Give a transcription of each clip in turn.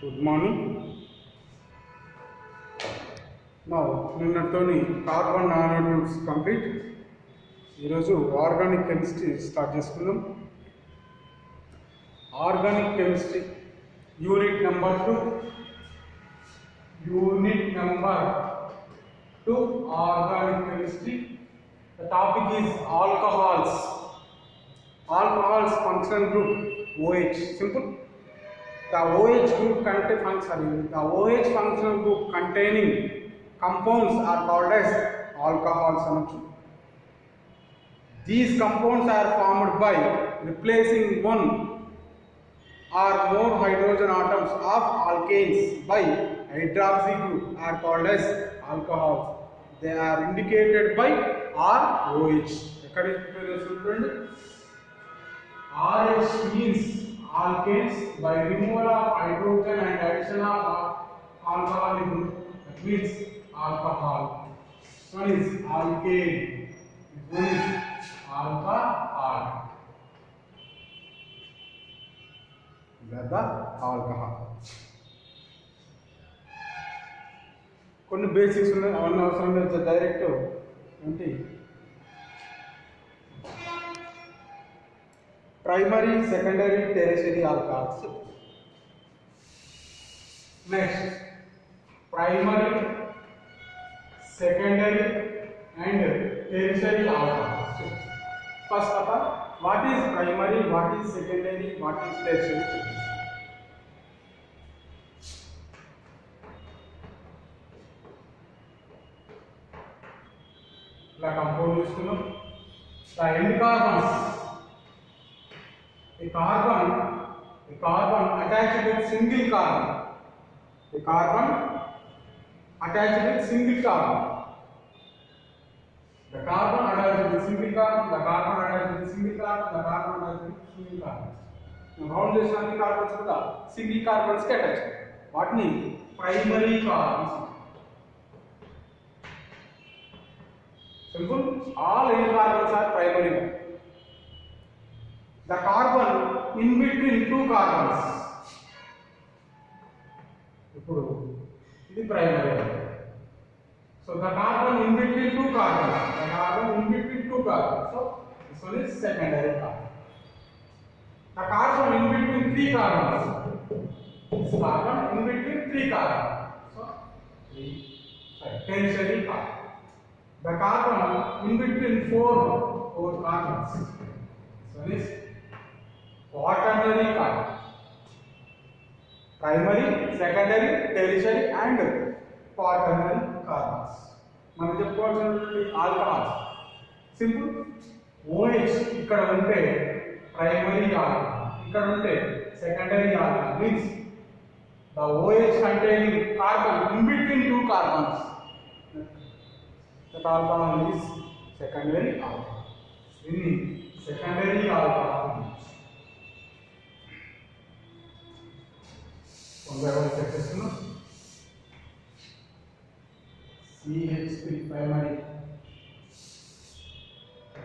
Good morning. Now, carbon nanotubes complete. Organic chemistry start chestunam. Organic chemistry unit number 2. Unit number 2 organic chemistry. The topic is alcohols. Alcohols functional group OH. Simple. The OH group the OH functional group containing compounds are called as alcohols. These compounds are formed by replacing one or more hydrogen atoms of alkanes by hydroxy group are called as alcohols. They are indicated by ROH. RH means alkanes. By removal of hydrogen and addition of alcohol group, that means alcohol. One is alkane, one is alcohol. That the alcohol. కొన్ని basics ఉన్నాయి, అవన్నీ అవసరం లేదు. Direct ఏంటి primary, secondary, tertiary alcohols. Next, primary, secondary and tertiary alcohols. First of all, what is primary, what is secondary, what is tertiary? La compound chestunam. The end carbons. A carbon attached with single carbon. A carbon attached with single carbon. The carbon attached with single carbon. The carbon attached with single carbon. The carbon attached with single carbon. Now, round this one carbons kuda single carbons ke attached. What means primary carbons. Simple. All end carbons are primary. The carbon in between two carbons. This is primary. So the carbon in between two carbons. The carbon in between two carbons. So this one is secondary carbon. The carbon in between three carbons. This carbon in between three carbons. So tertiary carbon. The carbon in between four carbons. So this quaternary carbon. Primary, secondary, tertiary and quaternary carbons. మనం చెప్పుకోవాల్సినటువంటి alcohols simple. OH ఇక్కడ ఉంటే primary alcohol, ఇక్కడ ఉంటే secondary alcohol. Means the OH containing carbon in between two carbons, that alcohol is secondary alcohol. In secondary alcohol CH3 primary.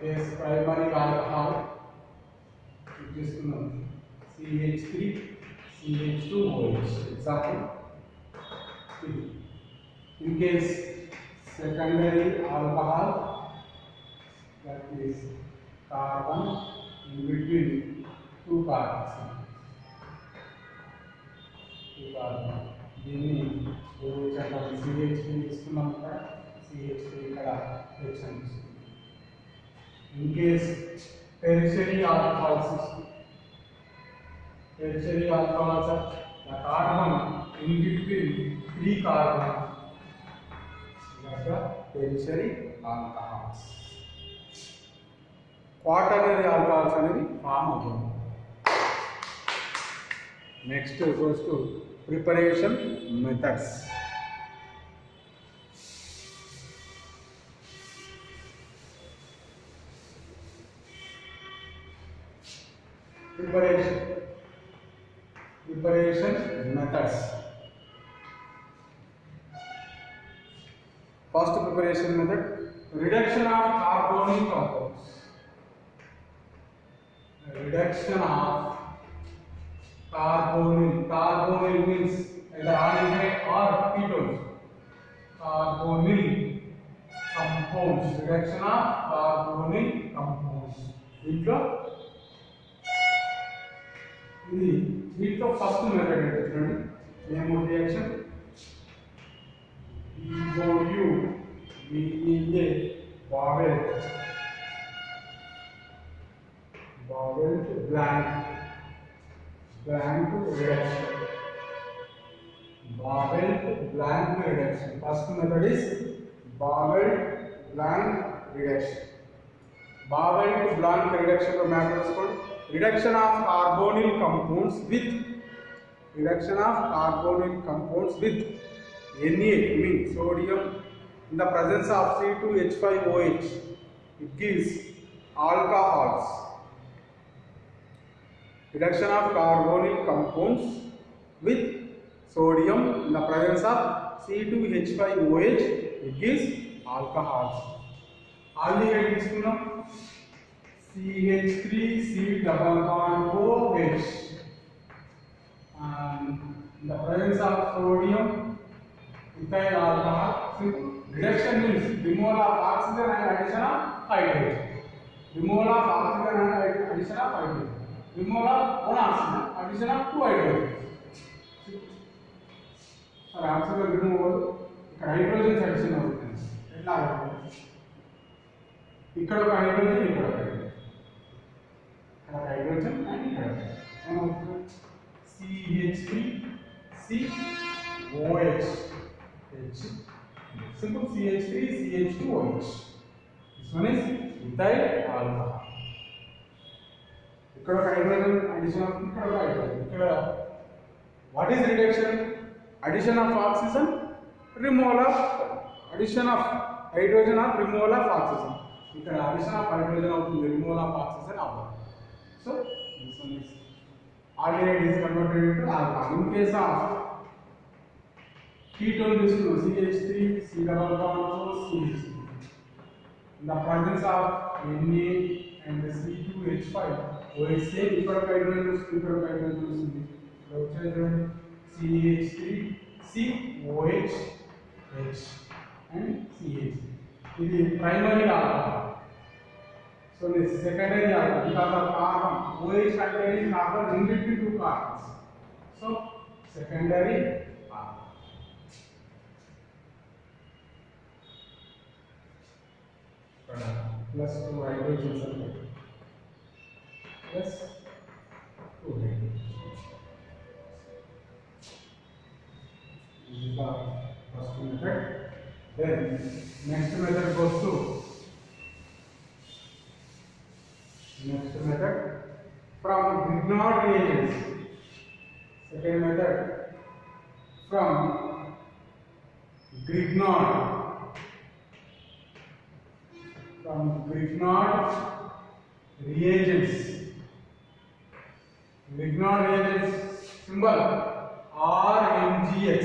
Yes, primary alcohol. CH3, CH2OH. Example. In case secondary alcohol, that is carbon in between two carbons. దీన్ని CH3 తీసుకున్నాం కదా, CH3 ఇక్కడ reaction ఇస్తుంది. In case tertiary alcohols, the carbon in between three carbons, that the tertiary alcohols. Quaternary alcohols అనేది form అవుతుంది. Next goes to preparation methods. Preparation methods. First preparation method, reduction of carbonic compounds. Reduction of Carbonyl. Carbonyl means either aldehyde or ketones. Carbonyl compounds. Reduction of carbonyl compounds. దీంట్లో first method ఏంటో చూడండి. Name of reaction EOU VEA Bowelt blank reduction. Bowelt blank reduction. First method is Bowelt blank reduction. Bowelt blank reduction को map करोगे. Reduction of carbonyl compounds with Na, means sodium, in the presence of C2H5OH. It gives alcohols. Reduction of carbonyl compounds with sodium in the presence of C2H5OH. It gives alcohols. Aldehyde తీసుకున్నాం. CH3C double bond OH. And in the presence of sodium, ethyl alcohol. Simple. Reduction means removal of oxygen and addition of hydrogen. Removal of oxygen and addition of hydrogen. Removal of one oxygen, addition of two hydrogen. So oxygen removal, hydrogen addition అవుతుంది. ఎట్లా అవుతుంది? ఇక్కడ ఒక hydrogen, ఇక్కడ ఒక hydrogen and hydrogen. CH3COH. Simple CH3CH2OH. This one is ethyl alcohol. ఇక్కడ ఒక hydrogen addition of ఇక్కడ ఒక hydrogen. ఇక్కడ what is reduction? Addition of oxygen, removal of addition of hydrogen or removal of oxygen. ఇక్కడ addition of hydrogen అవుతుంది, removal of oxygen అవ్వదు. So this one is aldehyde is converted into alcohol. In case of ketone తీసుకున్నాం CH3C double bond CH3. In the presence of Na and the C2H5OH, same ఇక్కడ ఒక hydrogen వస్తుంది, ఇక్కడ ఒక hydrogen వస్తుంది. ఇక్కడ వచ్చేది చూడండి CH3COH and CH. ఇది primary alcohol. So this secondary alcohol, because of carbon, OH containing carbon in between two carbons. So secondary alcohol. Plus two hydrogens plus two hydrogens. This is the first method. Then next method goes to from Grignard reagents. Second method from Grignard reagents. Grignard reagents symbol RMgX.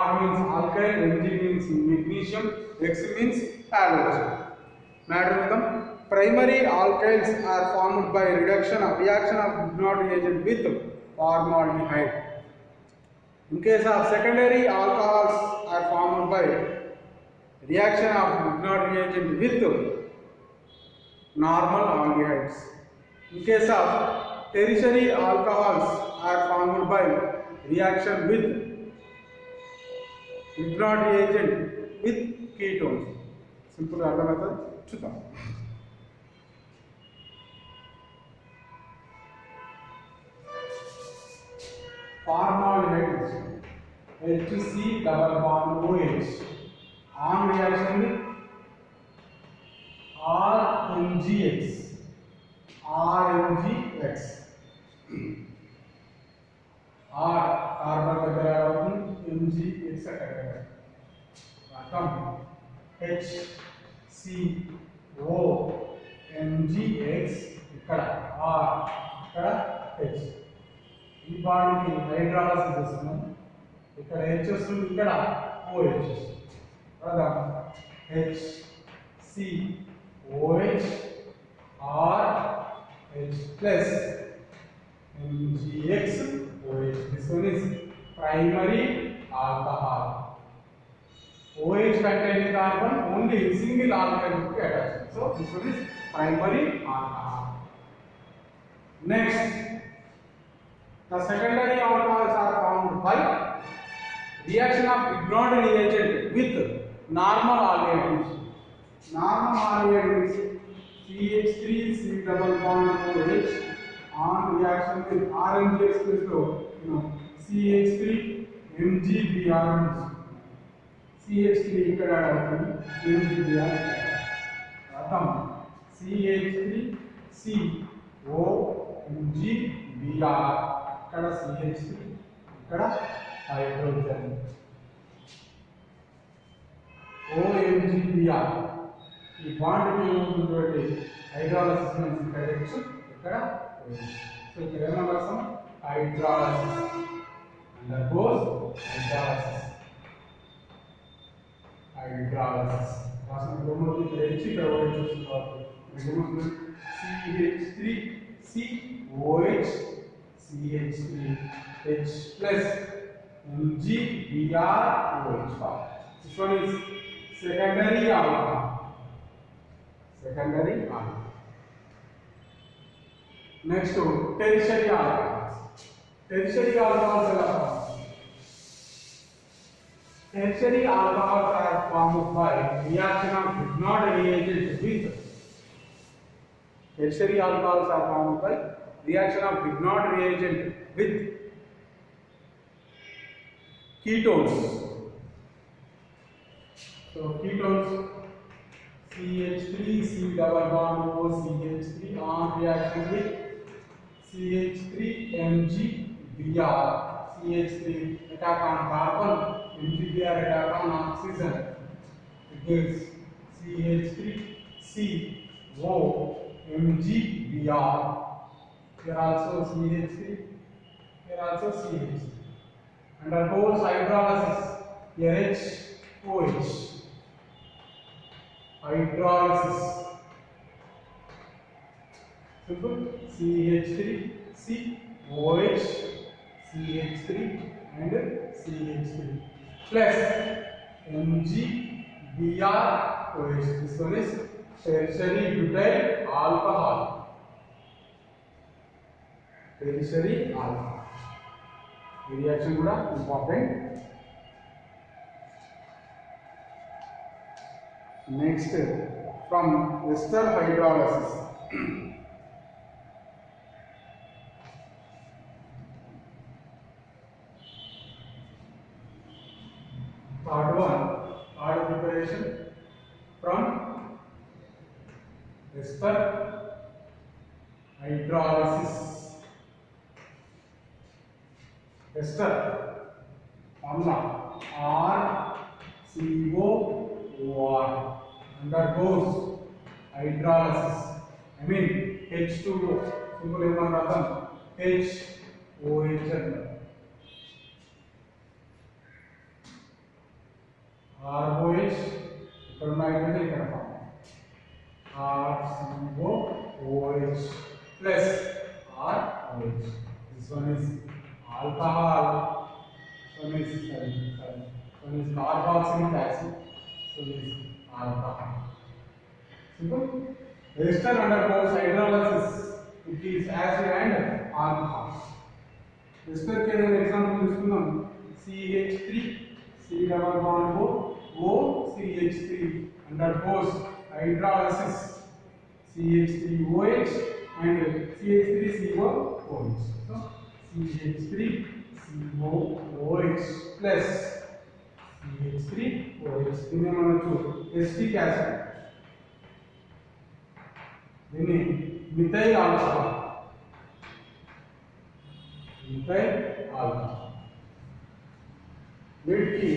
R means alkyl, Mg means magnesium, X means halogen. Matter with them. Primary alkyls are formed by reaction of Grignard reagent with formaldehyde. In case of secondary alcohols are formed by reaction of Grignard reagent with normal aldehydes. In case of tertiary alcohols are formed by reaction with Grignard reagent with ketones. Simple అర్థమవుతుంది, చూద్దాం. Formaldehyde HC double bond OH on reaction with RMgX. R carbon దగ్గర అవుతుంది, MgX అక్కడ అర్థం. HCOMgX ఇక్కడ R ఇక్కడ H. ఈ బాండ్కి hydrolysis చేస్తున్నాం, ఇక్కడ H వస్తుంది, ఇక్కడ OH వస్తుంది కదా. HCOH R H plus MgX OH. This one is primary alcohol. OH containing carbon only single alkyl group attached. So this one is primary alcohol. Next, the secondary alcohols are formed by reaction of Grignard reagent with normal aldehydes. Normal aldehydes CH3 C double bond OH on reaction with RMG expressed CH3 MgBr. CH3 ఇక్కడ అవుతుంది MgBr అర్థం CH3 C O MgBr ఇక్కడ CH3 ఇక్కడ hydrogen OMgBr ఈ bond కి ఉన్నటువంటి hydrolysis నుంచి ఇక్కడ సో ఇక్కడ ఏమన్నా రాస్తాం హైడ్రాలసిస్ undergoes hydrolysis రాసిన బ్రోమోది లేచి ఇక్కడ ఓహ్ చూస్తున్నారు ఏమవుతుంది CH3COH CH3H plus MgBrOH. This one is secondary alcohol. Next to tertiary alcohols. Tertiary alcohols are formed by reaction of Grignard reagent with tertiary alcohols are formed by reaction of Grignard reagent with ketones. So ketones CH3 C double bond O CH3 on reaction with CH3 MgBr. CH3 attack on carbon, MgBr attack on oxygen. It gives CH3 C O MgBr. Here also CH3. Here also CH3. Undergoes hydrolysis. Here HOH. Hydrolysis. Simple. CH3 COH CH3 and CH3 plus MgBrOH. This one is tertiary butyl alcohol. Tertiary alcohol. The reaction kuda important. Next, from ester hydrolysis. Third preparation from ester hydrolysis. Ester formula RCOOR undergoes hydrolysis. I mean H2O. Simple ఏమన్నా HOH ROH ఇక్కడ ఉన్న hydrogen ఇక్కడ RCOOH plus ROH. This one is alcohol. One is carboxylic acid. So this is alcohol. Simple. Ester undergoes hydrolysis. It is acid and alcohol. Ester के example తీసుకుందాం CH3 C double bond O CH3 undergoes hydrolysis CH3OH and CH3COOH. So CH3COOH plus CH3OH. దీన్ని మనం acetic acid, దీన్ని methyl alcohol. వీటికి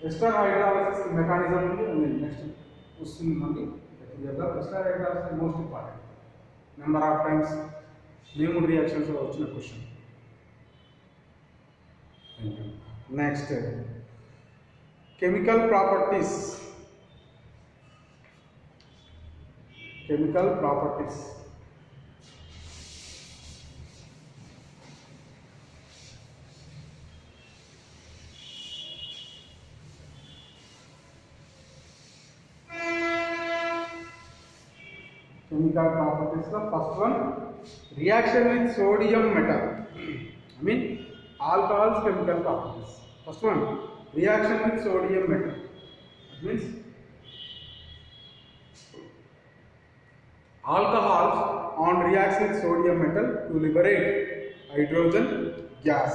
ester hydrolysis mechanism ఉంది. Next వస్తుంది మనకి ester hydrolysis most important. Number of times named reactions లో వచ్చిన question. Next chemical properties. chemical properties. The first one, reaction with sodium metal. I mean alcohol's chemical properties. First one, reaction with sodium metal. That means alcohols on reaction with sodium metal to liberate hydrogen gas.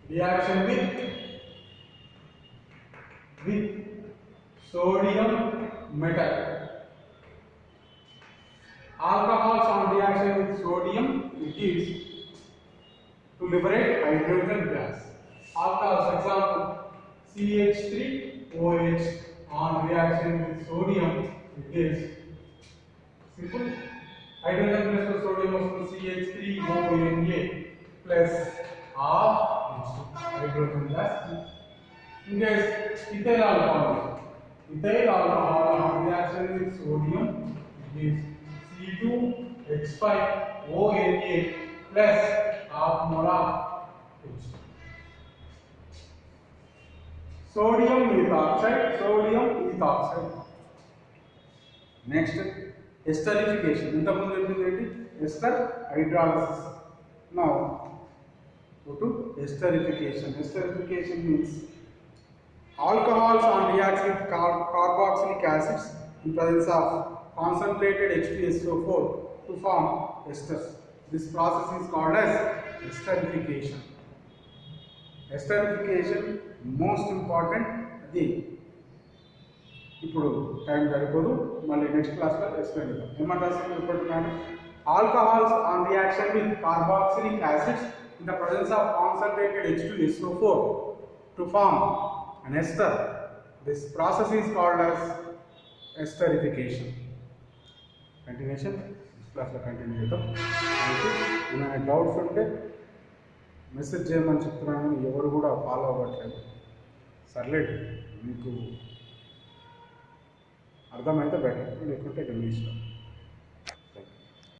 Reaction with sodium metal. Alcohols on reaction with sodium gives to liberate hydrogen gas. Alcohols, example CH3OH on reaction with sodium gives simple hydrogen plus sodium was CH3ONA plus half hydrogen gas. In case ethyl alcohol on reaction with sodium gives C2H5ONA plus half mole of H. Sodium ethoxide. Next, esterification. Ester hydrolysis. Now go to esterification. Esterification means alcohols on reaction with carboxylic acids in presence of concentrated H2SO4 to form esters. This process is called as esterification. Esterification most important. అది ఇప్పుడు time సరిపోదు, మళ్ళీ next క్లాస్లో explain చేద్దాం. ఏమని రాస్తాం ఇప్పుడు? Alcohols on reaction with carboxylic acids in the presence of concentrated H2SO4 to form an ester. This process is called as esterification. Continuation class lo continue chedam. ఏమైనా డౌట్స్ ఉంటే message చేయమని చెప్తున్నాను, ఎవరు కూడా ఫాలో అవ్వట్లేదు. సర్లేదు, మీకు అర్థమైతే బెటర్, లేకుంటే మీ ఇష్టం.